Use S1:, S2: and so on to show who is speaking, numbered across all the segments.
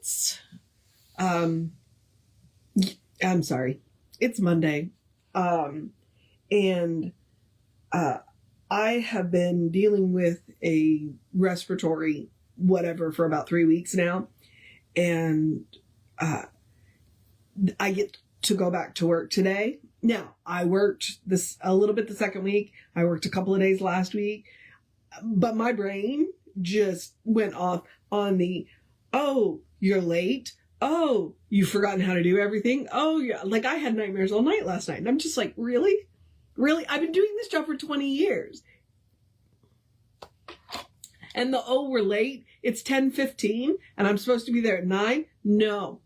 S1: it's Monday. And I have been dealing with a respiratory whatever for about 3 weeks now. And I get to go back to work today. Now, I worked a little bit the second week. I worked a couple of days last week. But my brain just went off on the, oh, you're late. Oh, you've forgotten how to do everything. Oh, yeah. Like I had nightmares all night last night. And I'm just like, really? Really? I've been doing this job for 20 years. And we're late. It's 10:15 and I'm supposed to be there at 9. No,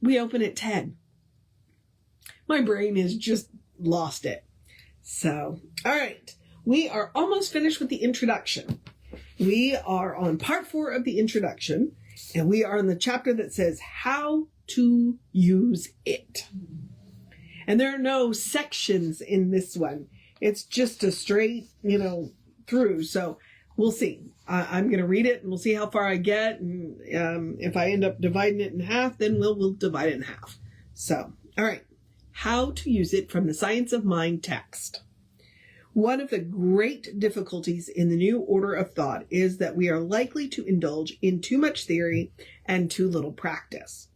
S1: we open at 10. My brain has just lost it. So, all right. We are almost finished with the introduction. We are on part 4 of the introduction, and we are in the chapter that says how to use it. And there are no sections in this one. It's just a straight, through. So we'll see. I'm going to read it, and we'll see how far I get. And if I end up dividing it in half, then we'll divide it in half. So, all right. How to use it from the Science of Mind text. One of the great difficulties in the new order of thought is that we are likely to indulge in too much theory and too little practice.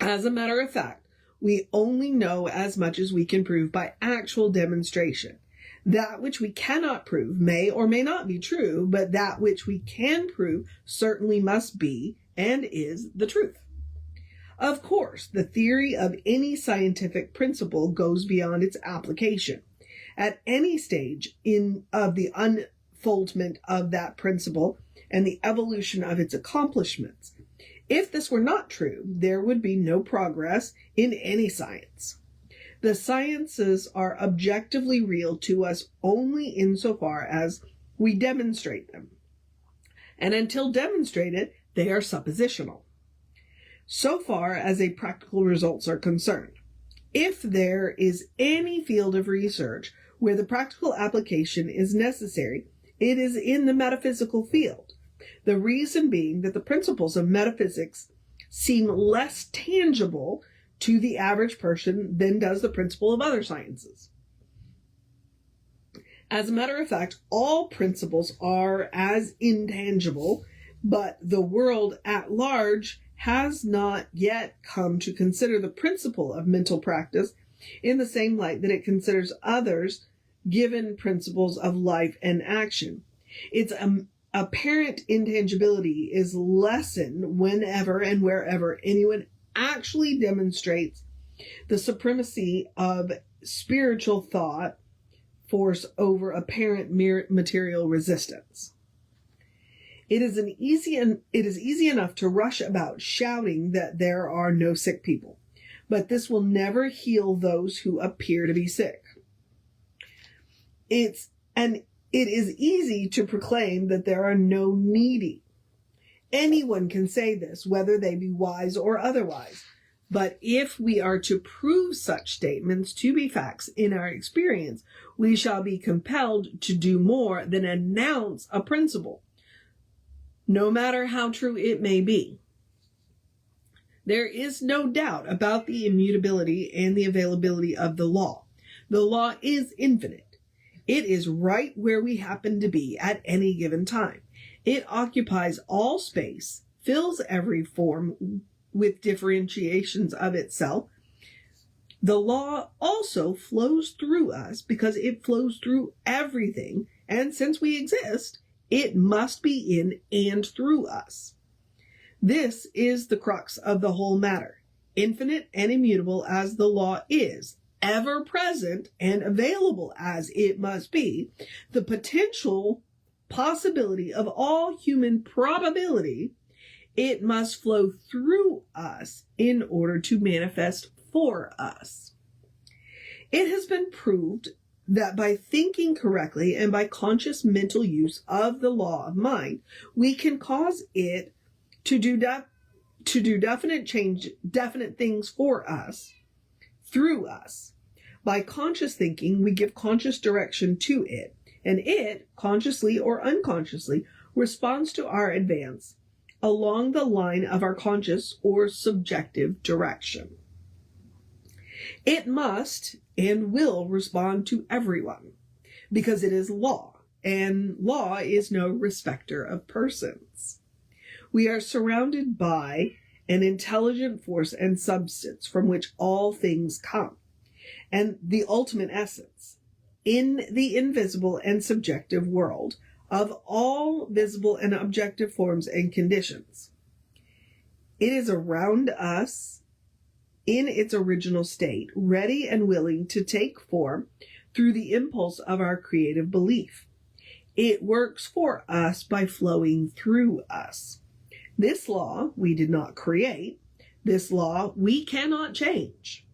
S1: As a matter of fact, we only know as much as we can prove by actual demonstration. That which we cannot prove may or may not be true, but that which we can prove certainly must be and is the truth. Of course, the theory of any scientific principle goes beyond its application. At any stage of the unfoldment of that principle and the evolution of its accomplishments. If this were not true, there would be no progress in any science. The sciences are objectively real to us only insofar as we demonstrate them. And until demonstrated, they are suppositional. So far as practical results are concerned. If there is any field of research where the practical application is necessary, it is in the metaphysical field. The reason being that the principles of metaphysics seem less tangible to the average person than does the principle of other sciences. As a matter of fact, all principles are as intangible, but the world at large has not yet come to consider the principle of mental practice in the same light that it considers others given principles of life and action. Its apparent intangibility is lessened whenever and wherever anyone actually demonstrates the supremacy of spiritual thought force over apparent material resistance. It is easy enough to rush about shouting that there are no sick people, but this will never heal those who appear to be sick. It is easy to proclaim that there are no needy. Anyone can say this, whether they be wise or otherwise. But if we are to prove such statements to be facts in our experience, we shall be compelled to do more than announce a principle, no matter how true it may be. There is no doubt about the immutability and the availability of the law. The law is infinite. It is right where we happen to be at any given time. It occupies all space, fills every form with differentiations of itself. The law also flows through us because it flows through everything, and since we exist, it must be in and through us. This is the crux of the whole matter. Infinite and immutable as the law is, ever present and available as it must be, the potential possibility of all human probability, it must flow through us in order to manifest for us. It has been proved that by thinking correctly and by conscious mental use of the law of mind, we can cause it to do definite things for us, through us. By conscious thinking, we give conscious direction to it, and it, consciously or unconsciously, responds to our advance along the line of our conscious or subjective direction. It must and will respond to everyone because it is law, and law is no respecter of persons. We are surrounded by an intelligent force and substance from which all things come, and the ultimate essence in the invisible and subjective world of all visible and objective forms and conditions. It is around us in its original state, ready and willing to take form through the impulse of our creative belief. It works for us by flowing through us. This law we did not create. This law we cannot change.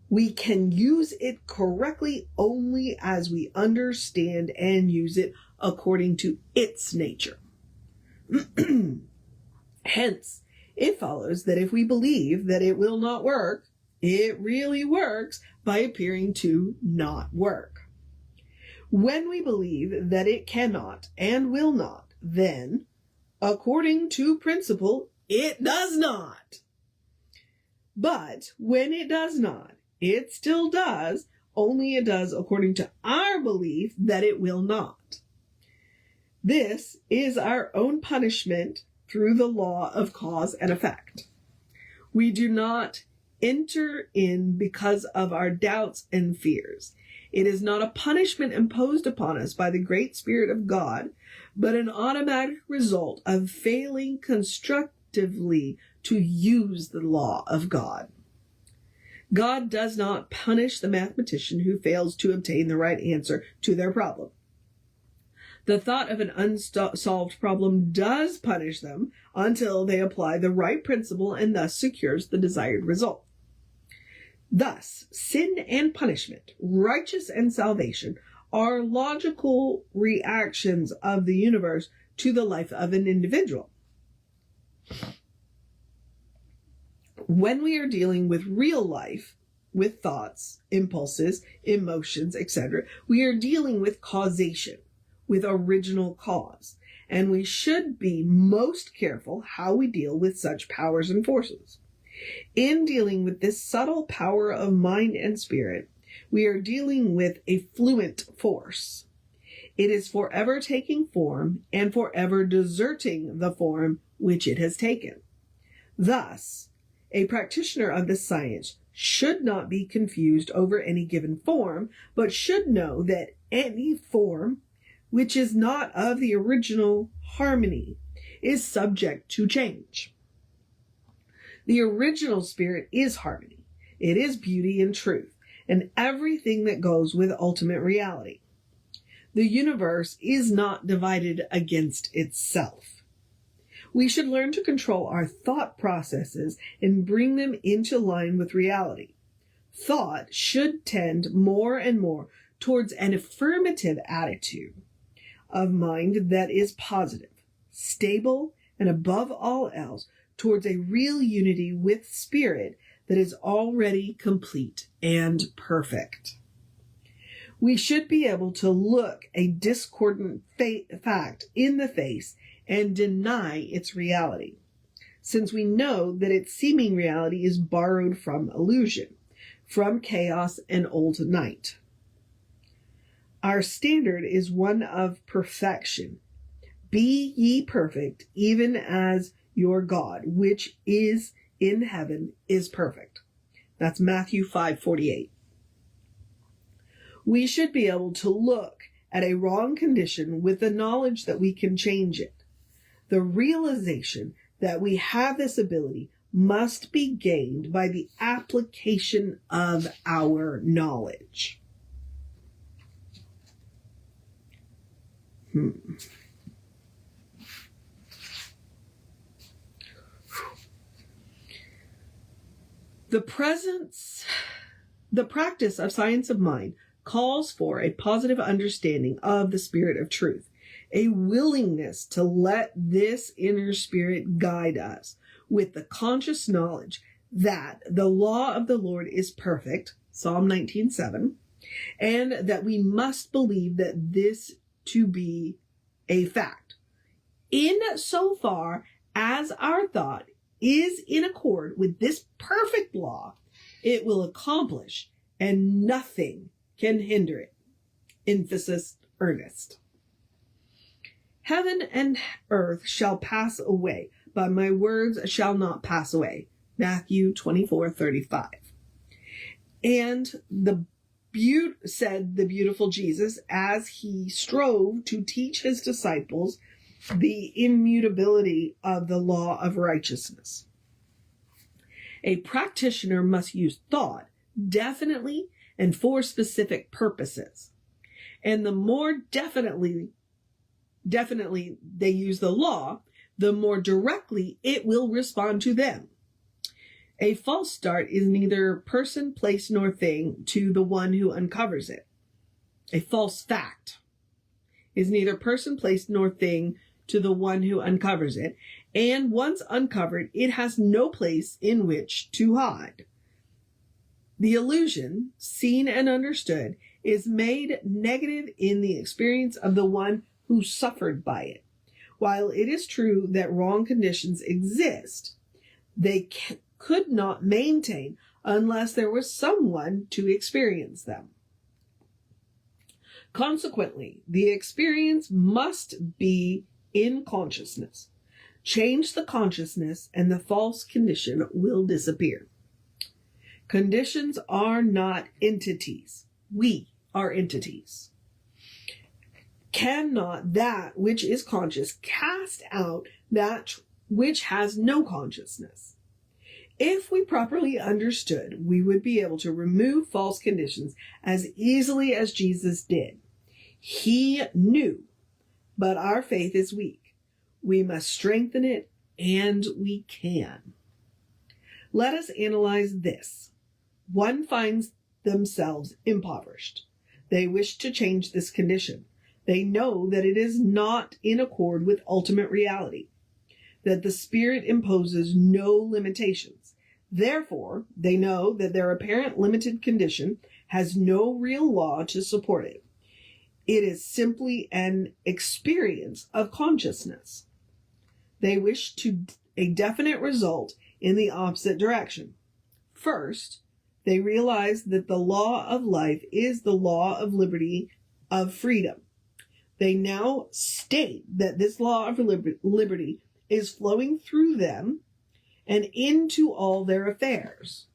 S1: We can use it correctly only as we understand and use it according to its nature. Hence, it follows that if we believe that it will not work, it really works by appearing to not work. When we believe that it cannot and will not, then, according to principle, it does not. But when it does not, it still does, only it does according to our belief that it will not. This is our own punishment through the law of cause and effect. We do not enter in because of our doubts and fears. It is not a punishment imposed upon us by the great Spirit of God, but an automatic result of failing constructively to use the law of God. God does not punish the mathematician who fails to obtain the right answer to their problem. The thought of an unsolved problem does punish them until they apply the right principle and thus secures the desired result. Thus, sin and punishment, righteous and salvation, are logical reactions of the universe to the life of an individual. When we are dealing with real life, with thoughts, impulses, emotions, etc., we are dealing with causation, with original cause, and we should be most careful how we deal with such powers and forces. In dealing with this subtle power of mind and spirit, we are dealing with a fluent force. It is forever taking form and forever deserting the form which it has taken. Thus, a practitioner of this science should not be confused over any given form, but should know that any form which is not of the original harmony is subject to change. The original spirit is harmony. It is beauty and truth, and everything that goes with ultimate reality. The universe is not divided against itself. We should learn to control our thought processes and bring them into line with reality. Thought should tend more and more towards an affirmative attitude of mind that is positive, stable, and above all else, towards a real unity with spirit that is already complete and perfect. We should be able to look a discordant fact in the face and deny its reality, since we know that its seeming reality is borrowed from illusion, from chaos and old night. Our standard is one of perfection. Be ye perfect, even as your God, which is in heaven, is perfect. That's Matthew 5:48. We should be able to look at a wrong condition with the knowledge that we can change it. The realization that we have this ability must be gained by the application of our knowledge. The practice of science of mind calls for a positive understanding of the spirit of truth, a willingness to let this inner spirit guide us with the conscious knowledge that the law of the Lord is perfect, Psalm 19:7, and that we must believe that this to be a fact, in so far As our thought is in accord with this perfect law, it will accomplish, and nothing can hinder it. Emphasis, earnest. Heaven and earth shall pass away, but my words shall not pass away. Matthew 24:35. And said the beautiful Jesus as he strove to teach his disciples the immutability of the law of righteousness. A practitioner must use thought definitely and for specific purposes. And the more definitely they use the law, the more directly it will respond to them. A false start is neither person, place, nor thing to the one who uncovers it. A false fact is neither person, place, nor thing to the one who uncovers it, and once uncovered, it has no place in which to hide. The illusion, seen and understood, is made negative in the experience of the one who suffered by it. While it is true that wrong conditions exist, they could not maintain unless there was someone to experience them. Consequently, the experience must be in consciousness. Change the consciousness and the false condition will disappear. Conditions are not entities. We are entities. Cannot that which is conscious cast out that which has no consciousness? If we properly understood, we would be able to remove false conditions as easily as Jesus did. He knew, but our faith is weak. We must strengthen it, and we can. Let us analyze this. One finds themselves impoverished. They wish to change this condition. They know that it is not in accord with ultimate reality, that the Spirit imposes no limitations. Therefore, they know that their apparent limited condition has no real law to support it. It is simply an experience of consciousness. They wish to a definite result in the opposite direction. First, they realize that the law of life is the law of liberty, of freedom. They now state that this law of liberty is flowing through them and into all their affairs.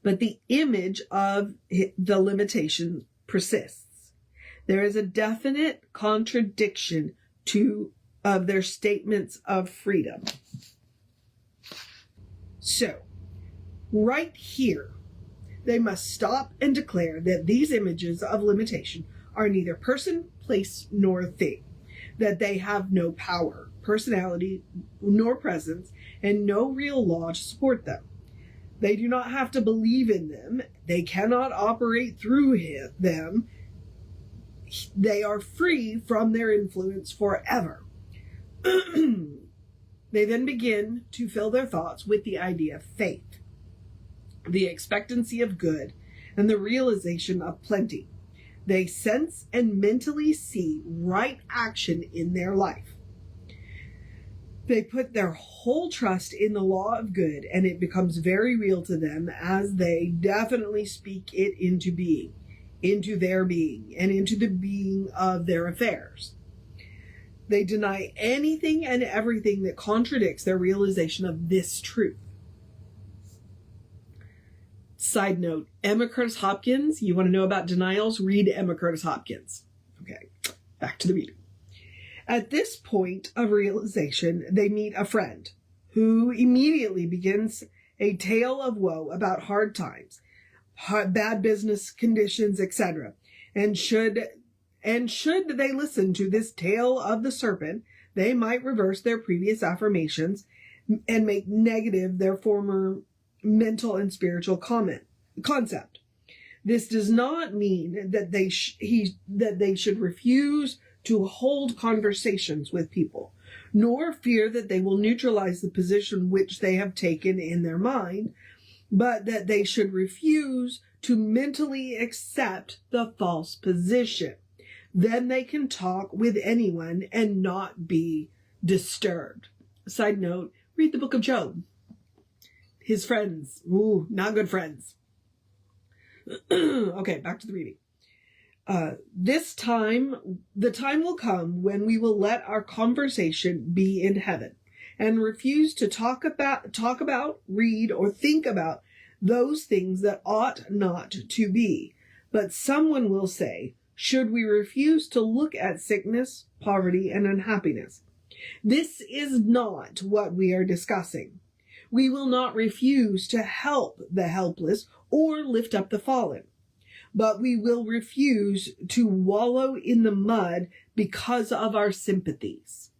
S1: But the image of the limitation persists. There is a definite contradiction of their statements of freedom. So, right here, they must stop and declare that these images of limitation are neither person, place, nor thing, that they have no power, personality, nor presence, and no real law to support them. They do not have to believe in them. They cannot operate through them. They are free from their influence forever. They then begin to fill their thoughts with the idea of faith, the expectancy of good, and the realization of plenty. They sense and mentally see right action in their life. They put their whole trust in the law of good, and it becomes very real to them as they definitely speak it into being, into their being, and into the being of their affairs. They deny anything and everything that contradicts their realization of this truth. Side note, Emma Curtis Hopkins, you want to know about denials? Read Emma Curtis Hopkins. Okay, back to the reading. At this point of realization, they meet a friend who immediately begins a tale of woe about hard times, bad business conditions, etc. And should they listen to this tale of the serpent, they might reverse their previous affirmations and make negative their former mental and spiritual concept. This does not mean that they should refuse to hold conversations with people, nor fear that they will neutralize the position which they have taken in their mind, but that they should refuse to mentally accept the false position. Then they can talk with anyone and not be disturbed. Side note, read the book of Job. His friends, not good friends. Okay, back to the reading. The time will come when we will let our conversation be in heaven and refuse to talk about, read, or think about those things that ought not to be. But someone will say, should we refuse to look at sickness, poverty, and unhappiness? This is not what we are discussing. We will not refuse to help the helpless or lift up the fallen, but we will refuse to wallow in the mud because of our sympathies.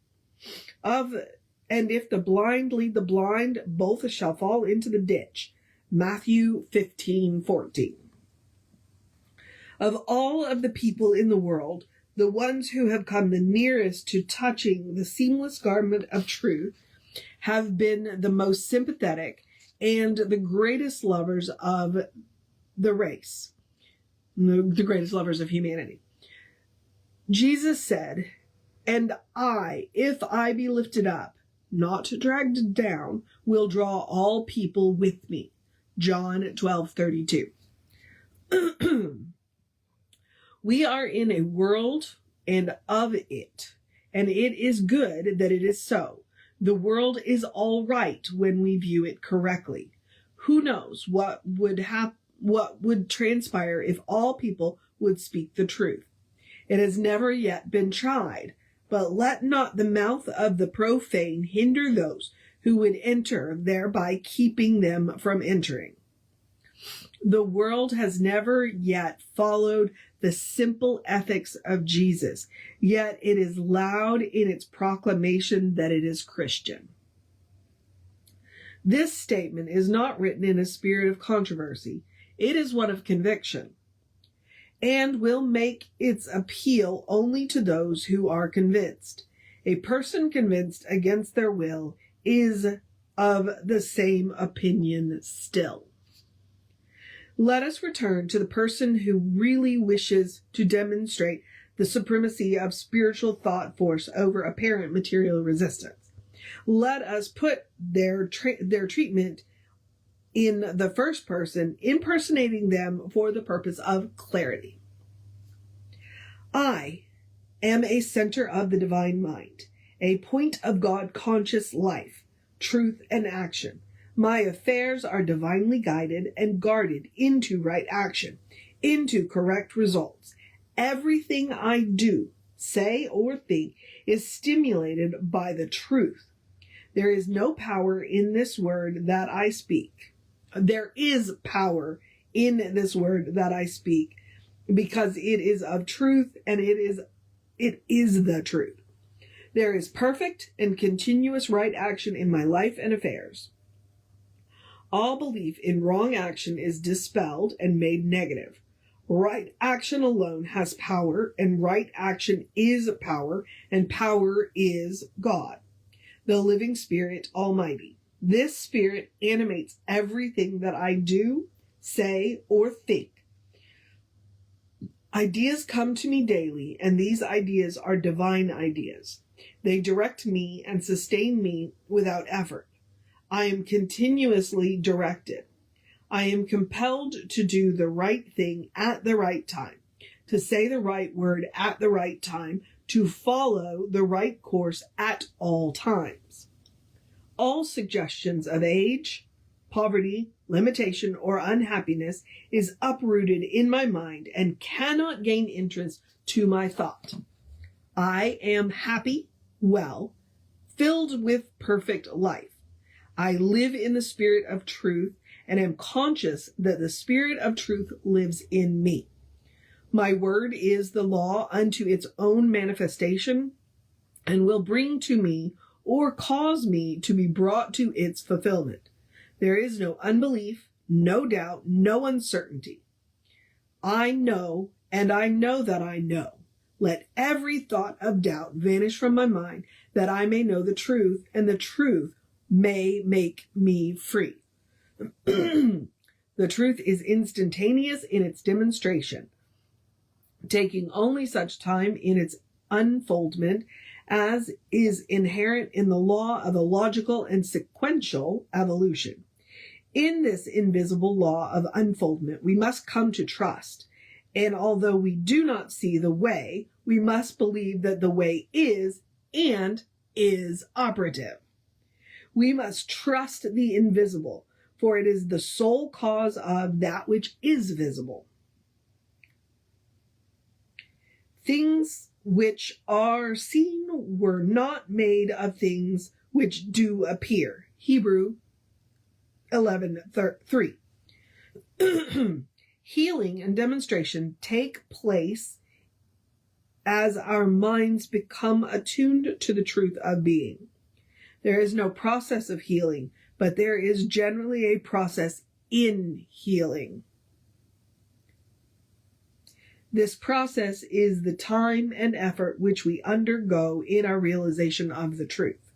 S1: And if the blind lead the blind, both shall fall into the ditch. Matthew 15:14. Of all of the people in the world, the ones who have come the nearest to touching the seamless garment of truth have been the most sympathetic and the greatest lovers of the race, the greatest lovers of humanity. Jesus said, "And I, if I be lifted up, not dragged down, will draw all people with me." John 12:32. We are in a world and of it, and it is good that it is so. The world is all right when we view it correctly. Who knows what would transpire if all people would speak the truth? It has never yet been tried, but let not the mouth of the profane hinder those who would enter, thereby keeping them from entering. The world has never yet followed the simple ethics of Jesus, yet it is loud in its proclamation that it is Christian. This statement is not written in a spirit of controversy. It is one of conviction, and will make its appeal only to those who are convinced. A person convinced against their will is of the same opinion still. Let us return to the person who really wishes to demonstrate the supremacy of spiritual thought force over apparent material resistance. Let us put their treatment in the first person, impersonating them for the purpose of clarity. I am a center of the divine mind, a point of God-conscious life, truth, and action. My affairs are divinely guided and guarded into right action, into correct results. Everything I do, say, or think is stimulated by the truth. There is no power in this word that I speak. There is power in this word that I speak because it is of truth and it is the truth. There is perfect and continuous right action in my life and affairs. All belief in wrong action is dispelled and made negative. Right action alone has power, and right action is power, and power is God, the living Spirit Almighty. This Spirit animates everything that I do, say, or think. Ideas come to me daily, and these ideas are divine ideas. They direct me and sustain me without effort. I am continuously directed. I am compelled to do the right thing at the right time, to say the right word at the right time, to follow the right course at all times. All suggestions of age, poverty, limitation, or unhappiness is uprooted in my mind and cannot gain entrance to my thought. I am happy, well, filled with perfect life. I live in the spirit of truth and am conscious that the spirit of truth lives in me. My word is the law unto its own manifestation and will bring to me or cause me to be brought to its fulfillment. There is no unbelief, no doubt, no uncertainty. I know, and I know that I know. Let every thought of doubt vanish from my mind, that I may know the truth, and the truth may make me free. The truth is instantaneous in its demonstration, taking only such time in its unfoldment as is inherent in the law of a logical and sequential evolution. In this invisible law of unfoldment, we must come to trust. And although we do not see the way, we must believe that the way is and is operative. We must trust the invisible, for it is the sole cause of that which is visible. Things which are seen were not made of things which do appear. Hebrew 11:3. Healing and demonstration take place as our minds become attuned to the truth of being. There is no process of healing, but there is generally a process in healing. This process is the time and effort which we undergo in our realization of the truth.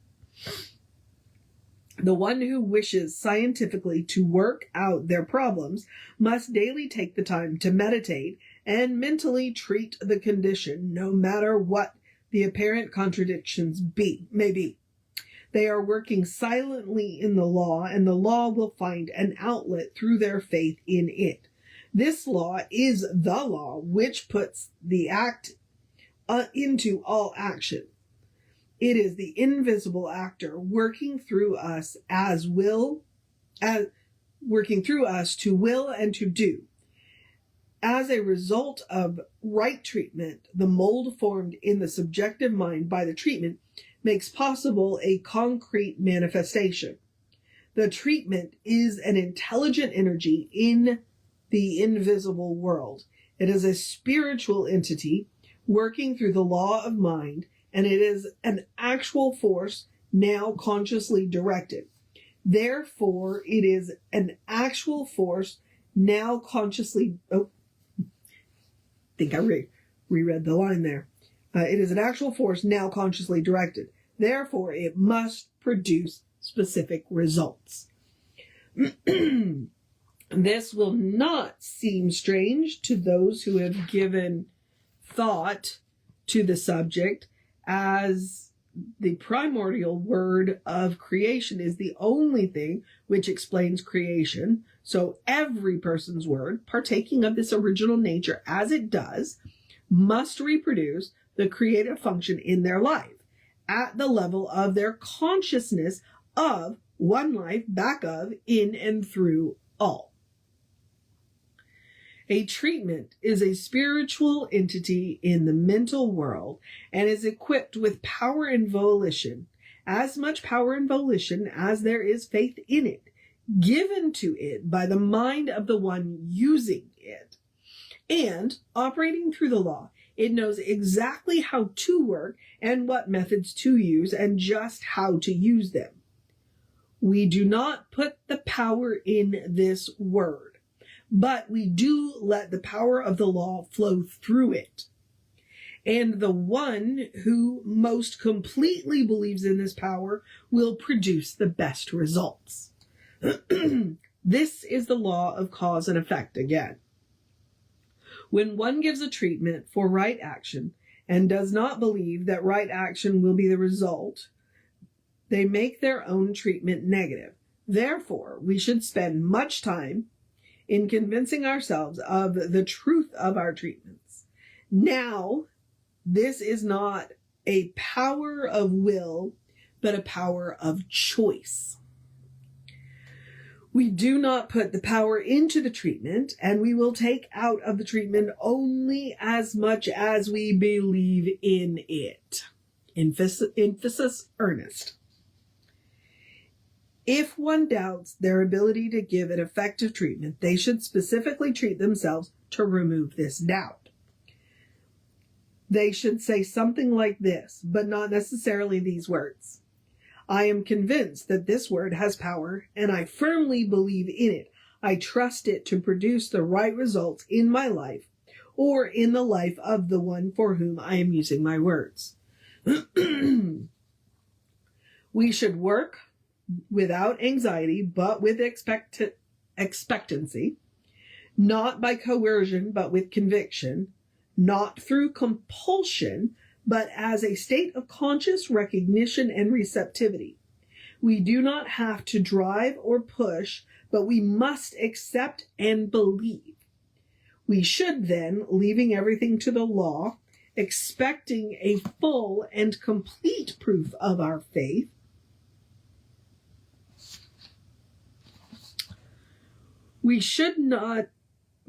S1: The one who wishes scientifically to work out their problems must daily take the time to meditate and mentally treat the condition, no matter what the apparent contradictions may be. They are working silently in the law, and the law will find an outlet through their faith in it. This law is the law which puts the act into all action. It is the invisible actor working through us working through us to will and to do. As a result of right treatment, the mold formed in the subjective mind by the treatment makes possible a concrete manifestation. The treatment is an intelligent energy in the invisible world. It is a spiritual entity working through the law of mind, and it is an actual force now consciously directed. Therefore, it is an actual force now consciously... I think I reread the line there. It is an actual force now consciously directed. Therefore, it must produce specific results. This will not seem strange to those who have given thought to the subject, as the primordial word of creation is the only thing which explains creation. So every person's word, partaking of this original nature as it does, must reproduce the creative function in their life at the level of their consciousness of one life back of, in, and through all. A treatment is a spiritual entity in the mental world and is equipped with power and volition, as much power and volition as there is faith in it, given to it by the mind of the one using it. And, operating through the law, it knows exactly how to work and what methods to use and just how to use them. We do not put the power in this word, but we do let the power of the law flow through it. And the one who most completely believes in this power will produce the best results. This is the law of cause and effect again. When one gives a treatment for right action and does not believe that right action will be the result, they make their own treatment negative. Therefore, we should spend much time in convincing ourselves of the truth of our treatments. Now, this is not a power of will, but a power of choice. We do not put the power into the treatment, and we will take out of the treatment only as much as we believe in it. Emphasis earnest. If one doubts their ability to give an effective treatment, they should specifically treat themselves to remove this doubt. They should say something like this, but not necessarily these words. I am convinced that this word has power, and I firmly believe in it. I trust it to produce the right results in my life, or in the life of the one for whom I am using my words. We should work without anxiety, but with expectancy, not by coercion, but with conviction, not through compulsion, but as a state of conscious recognition and receptivity. We do not have to drive or push, but we must accept and believe. We should then, leaving everything to the law, expecting a full and complete proof of our faith, we should not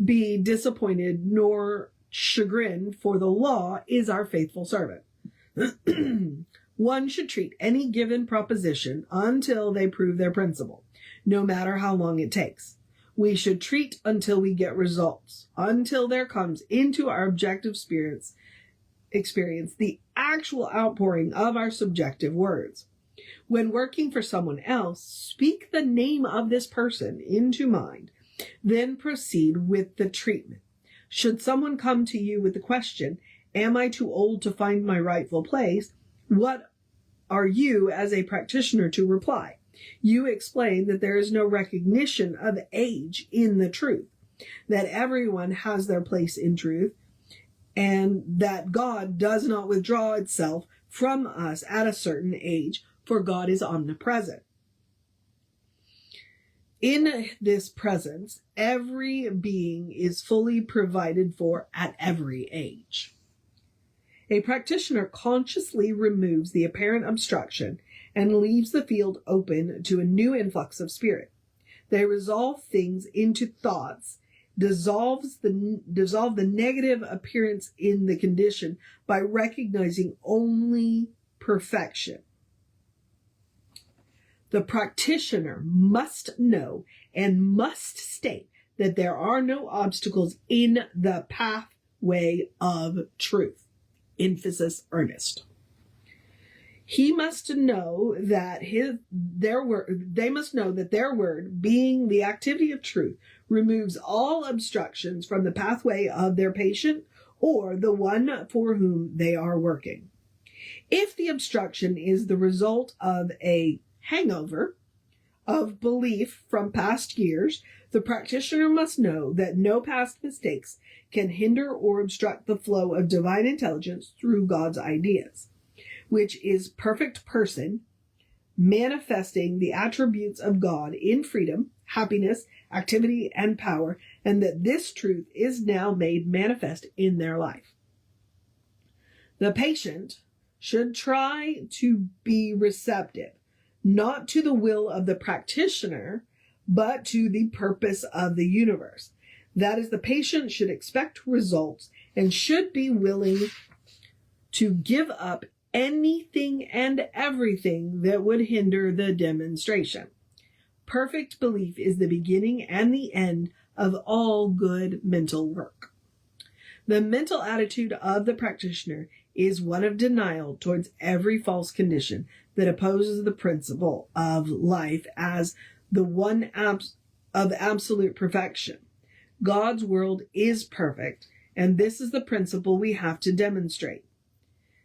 S1: be disappointed nor chagrined, for the law is our faithful servant. One should treat any given proposition until they prove their principle, no matter how long it takes. We should treat until we get results, until there comes into our objective experience the actual outpouring of our subjective words. When working for someone else, speak the name of this person into mind, then proceed with the treatment. Should someone come to you with the question, "Am I too old to find my rightful place?" what are you as a practitioner to reply? You explain that there is no recognition of age in the truth, that everyone has their place in truth, and that God does not withdraw itself from us at a certain age, for God is omnipresent. In this presence, every being is fully provided for at every age. A practitioner consciously removes the apparent obstruction and leaves the field open to a new influx of spirit. They resolve things into thoughts, dissolve the negative appearance in the condition by recognizing only perfection. The practitioner must know and must state that there are no obstacles in the pathway of truth. Emphasis earnest. He must know that they must know that their word, being the activity of truth, removes all obstructions from the pathway of their patient or the one for whom they are working. If the obstruction is the result of a hangover of belief from past years, the practitioner must know that no past mistakes can hinder or obstruct the flow of divine intelligence through God's ideas, which is perfect person, manifesting the attributes of God in freedom, happiness, activity, and power, and that this truth is now made manifest in their life. The patient should try to be receptive, not to the will of the practitioner, but to the purpose of the universe. That is, the patient should expect results and should be willing to give up anything and everything that would hinder the demonstration. Perfect belief is the beginning and the end of all good mental work. The mental attitude of the practitioner is one of denial towards every false condition that opposes the principle of life as the one of absolute perfection. God's world is perfect, and this is the principle we have to demonstrate.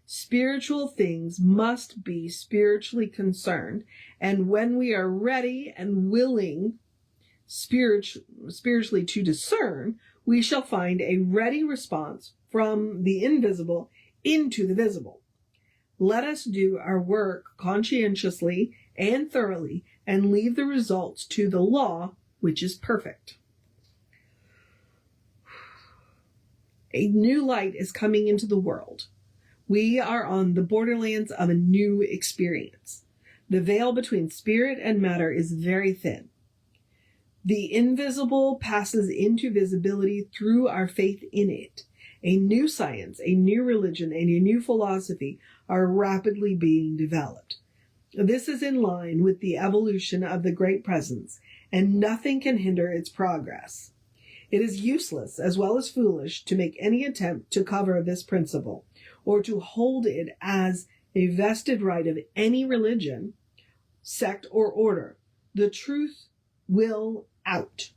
S1: Spiritual things must be spiritually concerned, and when we are ready and willing spiritually to discern, we shall find a ready response from the invisible into the visible. Let us do our work conscientiously and thoroughly, and leave the results to the law, which is perfect. A new light is coming into the world. We are on the borderlands of a new experience. The veil between spirit and matter is very thin. The invisible passes into visibility through our faith in it. A new science, a new religion, and a new philosophy are rapidly being developed. This is in line with the evolution of the Great Presence, and nothing can hinder its progress. It is useless as well as foolish to make any attempt to cover this principle, or to hold it as a vested right of any religion, sect, or order. The truth will out.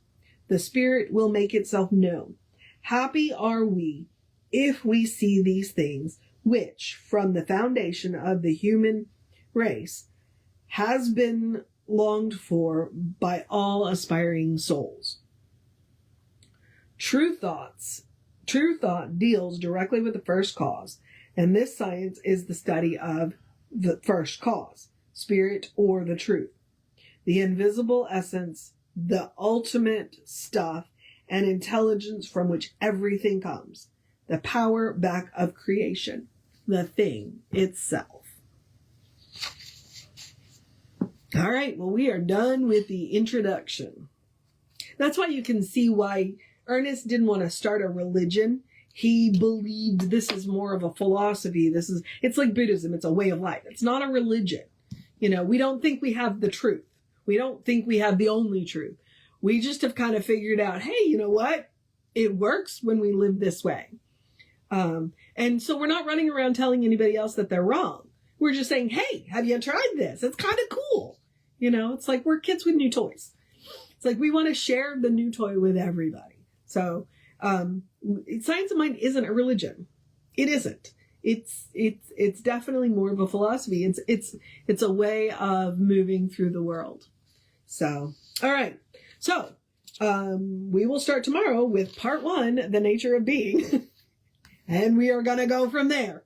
S1: The Spirit will make itself known. Happy are we if we see these things, which, from the foundation of the human race, has been longed for by all aspiring souls. True thought deals directly with the first cause, And this science is the study of the first cause, spirit or the truth, the invisible essence, the ultimate stuff, and intelligence from which everything comes, the power back of creation, the thing itself. All right, well, we are done with the introduction. That's why you can see why Ernest didn't want to start a religion. He believed this is more of a philosophy. It's like Buddhism. It's a way of life. It's not a religion. You know, we don't think we have the truth. We don't think we have the only truth. We just have kind of figured out, hey, you know what? It works when we live this way. And so we're not running around telling anybody else that they're wrong. We're just saying, hey, have you tried this? It's kind of cool. You know, it's like we're kids with new toys. It's like we want to share the new toy with everybody. So Science of Mind isn't a religion. It isn't. It's definitely more of a philosophy. It's a way of moving through the world. So, all right. So, we will start tomorrow with part 1, the nature of being. And we are going to go from there.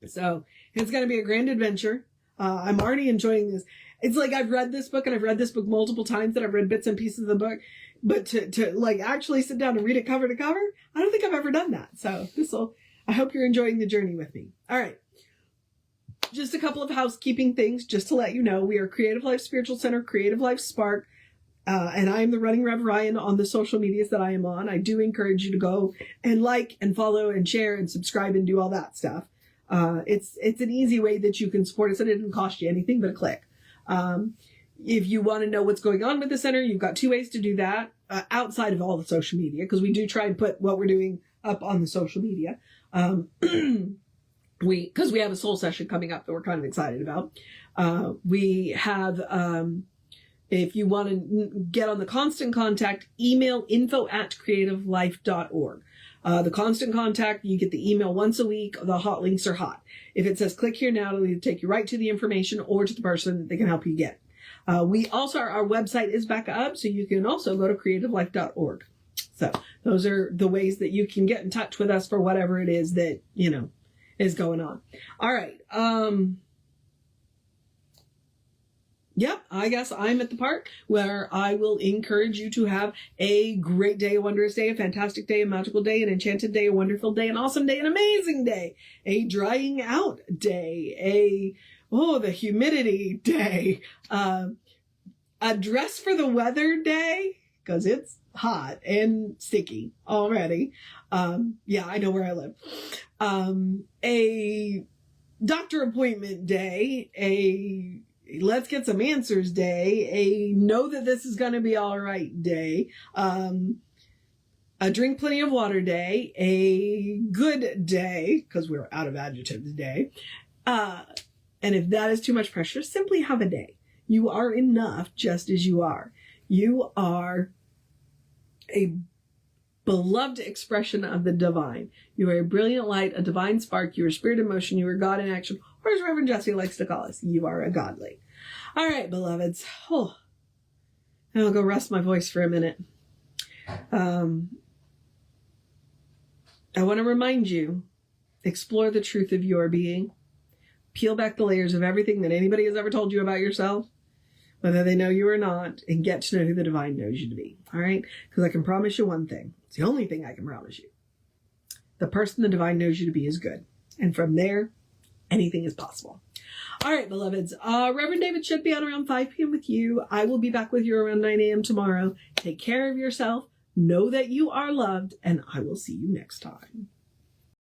S1: So, it's going to be a grand adventure. I'm already enjoying this. It's like I've read this book, and I've read this book multiple times, and I've read bits and pieces of the book. But to like actually sit down and read it cover to cover, I don't think I've ever done that. So I hope you're enjoying the journey with me. All right. Just a couple of housekeeping things just to let you know. We are Creative Life Spiritual Center, Creative Life Spark. And I am the Running Rev Ryan on the social medias that I am on. I do encourage you to go and like and follow and share and subscribe and do all that stuff. It's an easy way that you can support us, and it didn't cost you anything but a click. If you want to know what's going on with the center, you've got 2 ways to do that, outside of all the social media, because we do try and put what we're doing up on the social media. Because we have a soul session coming up that we're kind of excited about. We have, if you want to get on the Constant Contact, email info@creativelife.org. The Constant Contact, you get the email once a week. The hot links are hot. If it says click here now, it'll either take you right to the information or to the person that can help you get. We also, our website is back up, so you can also go to creativelife.org. So those are the ways that you can get in touch with us for whatever it is that, you know, is going on. All right. Yep, I guess I'm at the part where I will encourage you to have a great day, a wondrous day, a fantastic day, a magical day, an enchanted day, a wonderful day, an awesome day, an amazing day, a drying out day, the humidity day, a dress for the weather day, because it's hot and sticky already. Yeah, I know where I live. A doctor appointment day, a let's get some answers day, a know that this is going to be all right day, a drink plenty of water day, a good day, because we're out of adjectives day. And if that is too much pressure, simply have a day. You are enough just as you are. You are a beloved expression of the divine. You are a brilliant light, a divine spark. You are spirit in motion. You are God in action. Or as Reverend Jesse likes to call us, you are a godly. All right, beloveds. Oh, I'll go rest my voice for a minute. I want to remind you, explore the truth of your being. Peel back the layers of everything that anybody has ever told you about yourself, whether they know you or not, and get to know who the divine knows you to be. All right? Because I can promise you one thing. It's the only thing I can promise you. The person the divine knows you to be is good. And from there, anything is possible. All right, beloveds. Reverend David should be on around 5 p.m. with you. I will be back with you around 9 a.m. tomorrow. Take care of yourself. Know that you are loved, and I will see you next time.